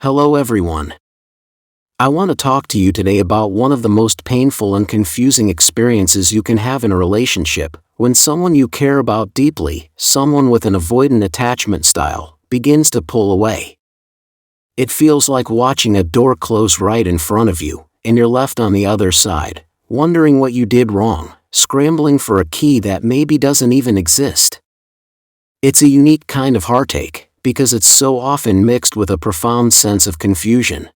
Hello everyone. I want to talk to you today about one of the most painful and confusing experiences you can have in a relationship, when someone you care about deeply, someone with an avoidant attachment style, begins to pull away. It feels like watching a door close right in front of you, and you're left on the other side, wondering what you did wrong, scrambling for a key that maybe doesn't even exist. It's a unique kind of heartache, because it's so often mixed with a profound sense of confusion.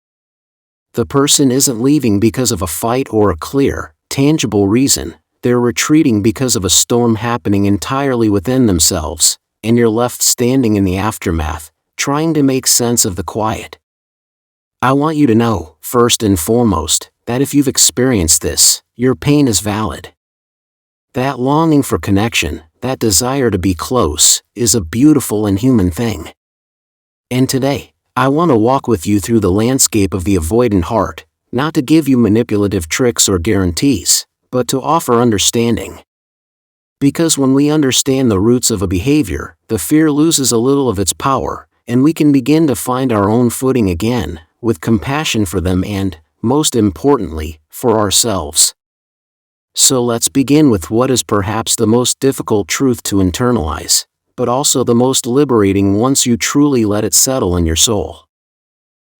The person isn't leaving because of a fight or a clear, tangible reason, they're retreating because of a storm happening entirely within themselves, and you're left standing in the aftermath, trying to make sense of the quiet. I want you to know, first and foremost, that if you've experienced this, your pain is valid. That longing for connection, that desire to be close, is a beautiful and human thing. And today, I want to walk with you through the landscape of the avoidant heart, not to give you manipulative tricks or guarantees, but to offer understanding. Because when we understand the roots of a behavior, the fear loses a little of its power, and we can begin to find our own footing again, with compassion for them and, most importantly, for ourselves. So let's begin with what is perhaps the most difficult truth to internalize, but also the most liberating once you truly let it settle in your soul.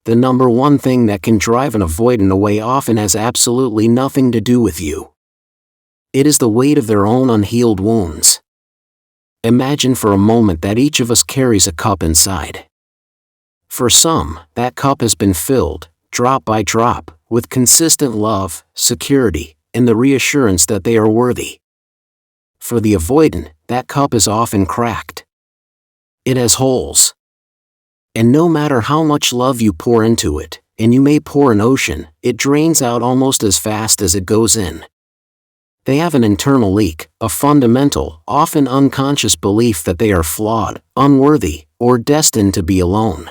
The number one thing that can drive an avoidant away often has absolutely nothing to do with you. It is the weight of their own unhealed wounds. Imagine for a moment that each of us carries a cup inside. For some, that cup has been filled, drop by drop, with consistent love, security, and the reassurance that they are worthy. For the avoidant, that cup is often cracked. It has holes. And no matter how much love you pour into it, and you may pour an ocean, it drains out almost as fast as it goes in. They have an internal leak, a fundamental, often unconscious belief that they are flawed, unworthy, or destined to be alone.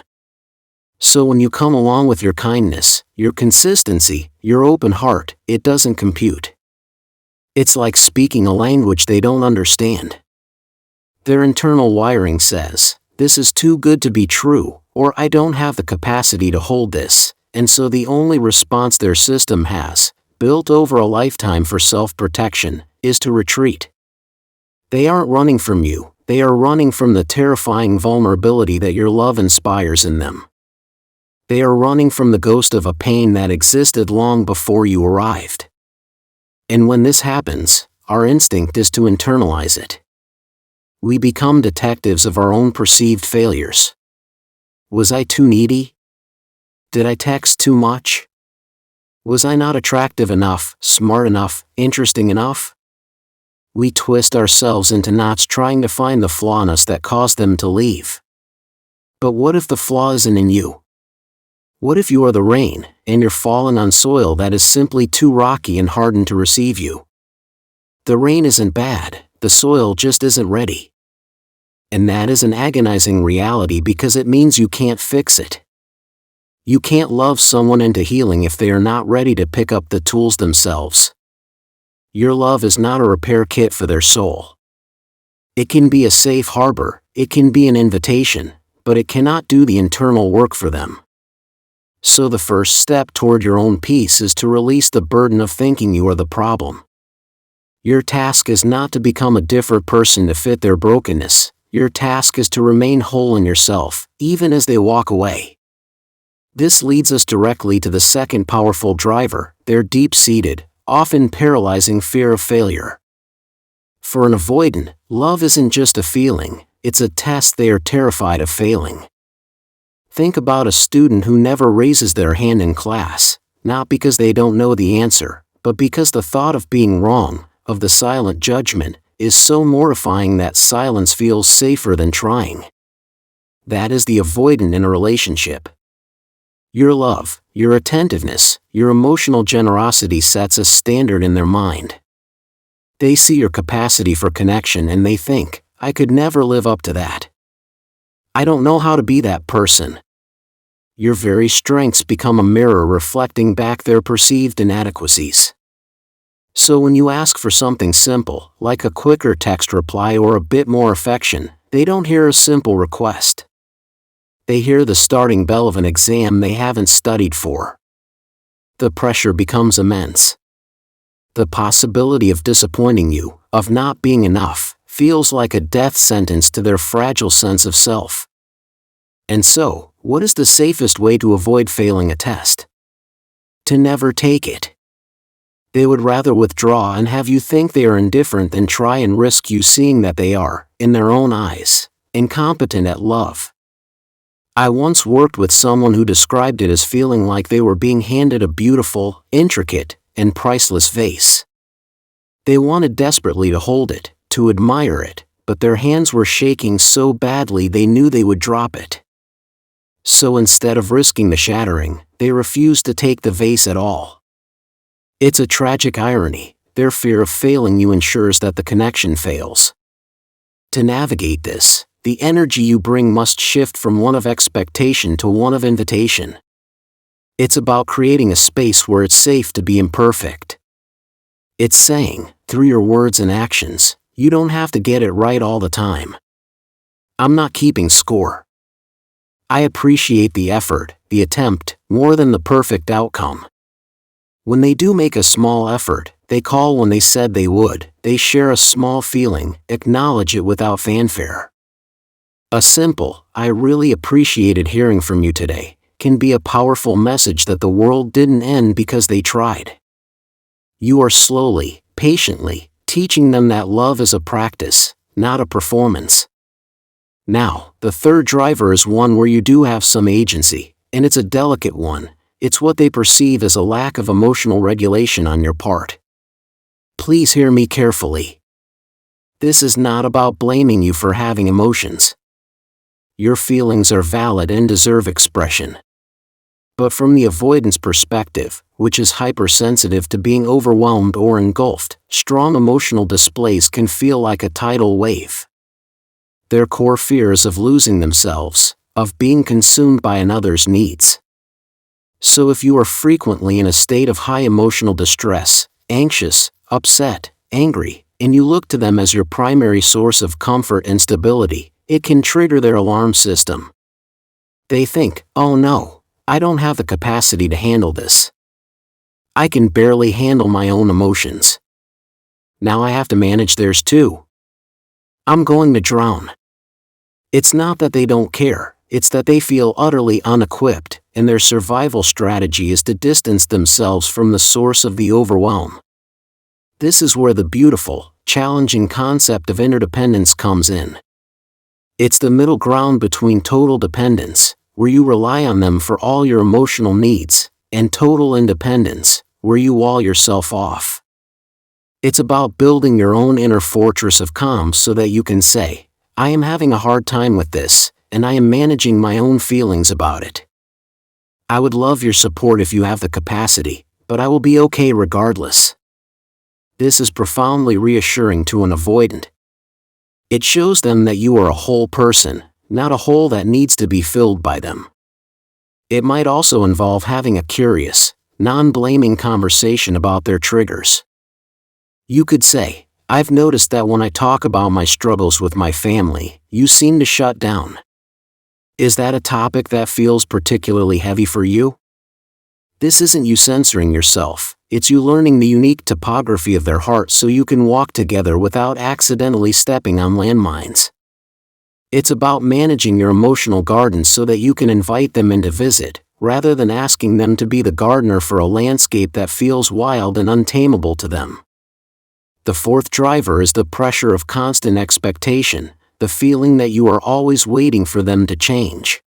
So when you come along with your kindness, your consistency, your open heart, it doesn't compute. It's like speaking a language they don't understand. Their internal wiring says, "This is too good to be true," or "I don't have the capacity to hold this," and so the only response their system has, built over a lifetime for self-protection, is to retreat. They aren't running from you, they are running from the terrifying vulnerability that your love inspires in them. They are running from the ghost of a pain that existed long before you arrived. And when this happens, our instinct is to internalize it. We become detectives of our own perceived failures. Was I too needy? Did I text too much? Was I not attractive enough, smart enough, interesting enough? We twist ourselves into knots trying to find the flaw in us that caused them to leave. But what if the flaw isn't in you? What if you are the rain, and you're falling on soil that is simply too rocky and hardened to receive you? The rain isn't bad, the soil just isn't ready. And that is an agonizing reality because it means you can't fix it. You can't love someone into healing if they are not ready to pick up the tools themselves. Your love is not a repair kit for their soul. It can be a safe harbor, it can be an invitation, but it cannot do the internal work for them. So the first step toward your own peace is to release the burden of thinking you are the problem. Your task is not to become a different person to fit their brokenness, your task is to remain whole in yourself, even as they walk away. This leads us directly to the second powerful driver, their deep-seated, often paralyzing fear of failure. For an avoidant, love isn't just a feeling, it's a test they are terrified of failing. Think about a student who never raises their hand in class, not because they don't know the answer, but because the thought of being wrong, of the silent judgment, is so mortifying that silence feels safer than trying. That is the avoidant in a relationship. Your love, your attentiveness, your emotional generosity sets a standard in their mind. They see your capacity for connection and they think, "I could never live up to that. I don't know how to be that person." Your very strengths become a mirror reflecting back their perceived inadequacies. So when you ask for something simple, like a quicker text reply or a bit more affection, they don't hear a simple request. They hear the starting bell of an exam they haven't studied for. The pressure becomes immense. The possibility of disappointing you, of not being enough, feels like a death sentence to their fragile sense of self. And so, what is the safest way to avoid failing a test? To never take it. They would rather withdraw and have you think they are indifferent than try and risk you seeing that they are, in their own eyes, incompetent at love. I once worked with someone who described it as feeling like they were being handed a beautiful, intricate, and priceless vase. They wanted desperately to hold it, to admire it, but their hands were shaking so badly they knew they would drop it. So instead of risking the shattering, they refused to take the vase at all. It's a tragic irony. Their fear of failing you ensures that the connection fails. To navigate this, the energy you bring must shift from one of expectation to one of invitation. It's about creating a space where it's safe to be imperfect. It's saying, through your words and actions, you don't have to get it right all the time. I'm not keeping score. I appreciate the effort, the attempt, more than the perfect outcome. When they do make a small effort, they call when they said they would, they share a small feeling, acknowledge it without fanfare. A simple, "I really appreciated hearing from you today," can be a powerful message that the world didn't end because they tried. You are slowly, patiently, teaching them that love is a practice, not a performance. Now, the third driver is one where you do have some agency, and it's a delicate one. It's what they perceive as a lack of emotional regulation on your part. Please hear me carefully. This is not about blaming you for having emotions. Your feelings are valid and deserve expression. But from the avoidance perspective, which is hypersensitive to being overwhelmed or engulfed, strong emotional displays can feel like a tidal wave. Their core fear is of losing themselves, of being consumed by another's needs. So if you are frequently in a state of high emotional distress, anxious, upset, angry, and you look to them as your primary source of comfort and stability, it can trigger their alarm system. They think, "Oh no, I don't have the capacity to handle this. I can barely handle my own emotions. Now I have to manage theirs too. I'm going to drown." It's not that they don't care, it's that they feel utterly unequipped, and their survival strategy is to distance themselves from the source of the overwhelm. This is where the beautiful, challenging concept of interdependence comes in. It's the middle ground between total dependence, where you rely on them for all your emotional needs, and total independence, where you wall yourself off. It's about building your own inner fortress of calm so that you can say, "I am having a hard time with this, and I am managing my own feelings about it. I would love your support if you have the capacity, but I will be okay regardless." This is profoundly reassuring to an avoidant. It shows them that you are a whole person, not a hole that needs to be filled by them. It might also involve having a curious, non-blaming conversation about their triggers. You could say, "I've noticed that when I talk about my struggles with my family, you seem to shut down. Is that a topic that feels particularly heavy for you?" This isn't you censoring yourself, it's you learning the unique topography of their heart so you can walk together without accidentally stepping on landmines. It's about managing your emotional garden so that you can invite them in to visit, rather than asking them to be the gardener for a landscape that feels wild and untamable to them. The fourth driver is the pressure of constant expectation, the feeling that you are always waiting for them to change.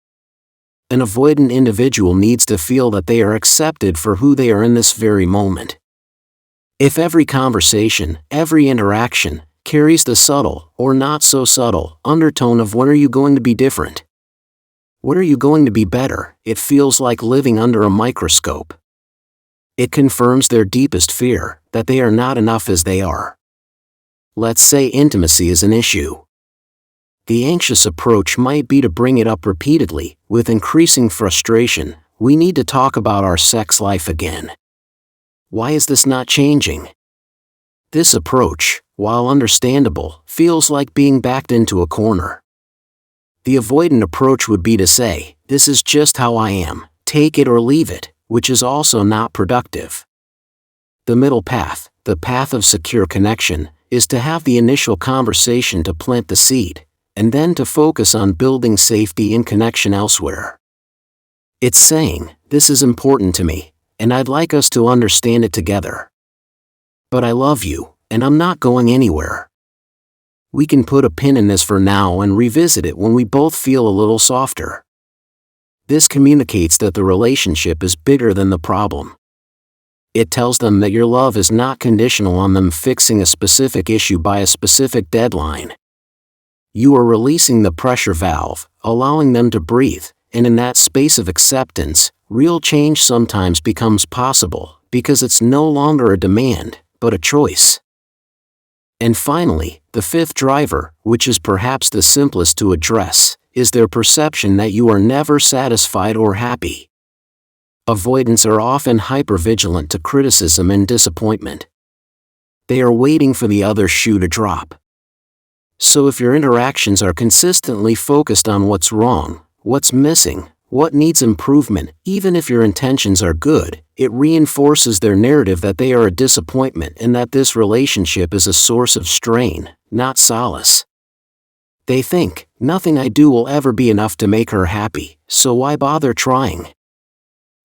An avoidant individual needs to feel that they are accepted for who they are in this very moment. If every conversation, every interaction, carries the subtle, or not so subtle, undertone of "when are you going to be different? When are you going to be better?" it feels like living under a microscope. It confirms their deepest fear, that they are not enough as they are. Let's say intimacy is an issue. The anxious approach might be to bring it up repeatedly, with increasing frustration. "We need to talk about our sex life again. Why is this not changing?" This approach, while understandable, feels like being backed into a corner. The avoidant approach would be to say, "This is just how I am, take it or leave it," which is also not productive. The middle path, the path of secure connection, is to have the initial conversation to plant the seed, and then to focus on building safety and connection elsewhere. It's saying, "This is important to me, and I'd like us to understand it together. But I love you, and I'm not going anywhere. We can put a pin in this for now and revisit it when we both feel a little softer." This communicates that the relationship is bigger than the problem. It tells them that your love is not conditional on them fixing a specific issue by a specific deadline. You are releasing the pressure valve, allowing them to breathe, and in that space of acceptance, real change sometimes becomes possible, because it's no longer a demand, but a choice. And finally, the fifth driver, which is perhaps the simplest to address, is their perception that you are never satisfied or happy. Avoidants are often hypervigilant to criticism and disappointment. They are waiting for the other shoe to drop. So if your interactions are consistently focused on what's wrong, what's missing, what needs improvement, even if your intentions are good, it reinforces their narrative that they are a disappointment and that this relationship is a source of strain, not solace. They think, "Nothing I do will ever be enough to make her happy, so why bother trying?"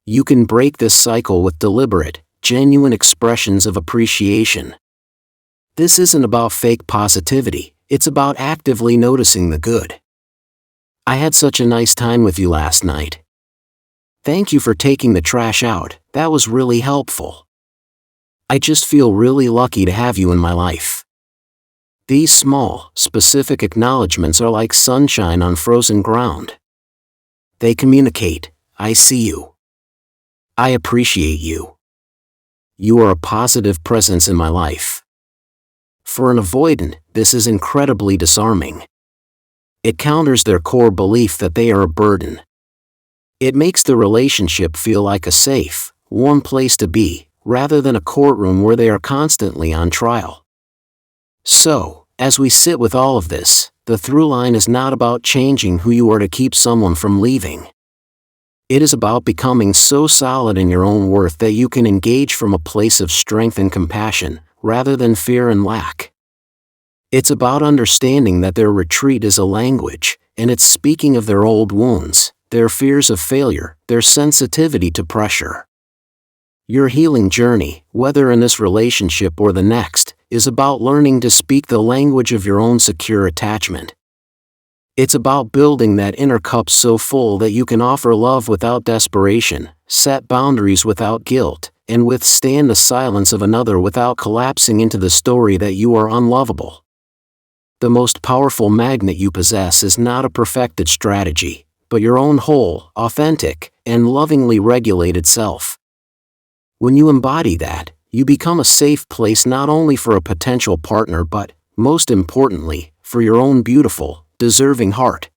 You can break this cycle with deliberate, genuine expressions of appreciation. This isn't about fake positivity, it's about actively noticing the good. "I had such a nice time with you last night. Thank you for taking the trash out, that was really helpful. I just feel really lucky to have you in my life." These small, specific acknowledgments are like sunshine on frozen ground. They communicate, "I see you. I appreciate you. You are a positive presence in my life." For an avoidant, this is incredibly disarming. It counters their core belief that they are a burden. It makes the relationship feel like a safe, warm place to be, rather than a courtroom where they are constantly on trial. So, as we sit with all of this, the through line is not about changing who you are to keep someone from leaving. It is about becoming so solid in your own worth that you can engage from a place of strength and compassion, rather than fear and lack. It's about understanding that their retreat is a language, and it's speaking of their old wounds, their fears of failure, their sensitivity to pressure. Your healing journey, whether in this relationship or the next, is about learning to speak the language of your own secure attachment. It's about building that inner cup so full that you can offer love without desperation, set boundaries without guilt, and withstand the silence of another without collapsing into the story that you are unlovable. The most powerful magnet you possess is not a perfected strategy, but your own whole, authentic, and lovingly regulated self. When you embody that, you become a safe place not only for a potential partner but, most importantly, for your own beautiful, deserving heart.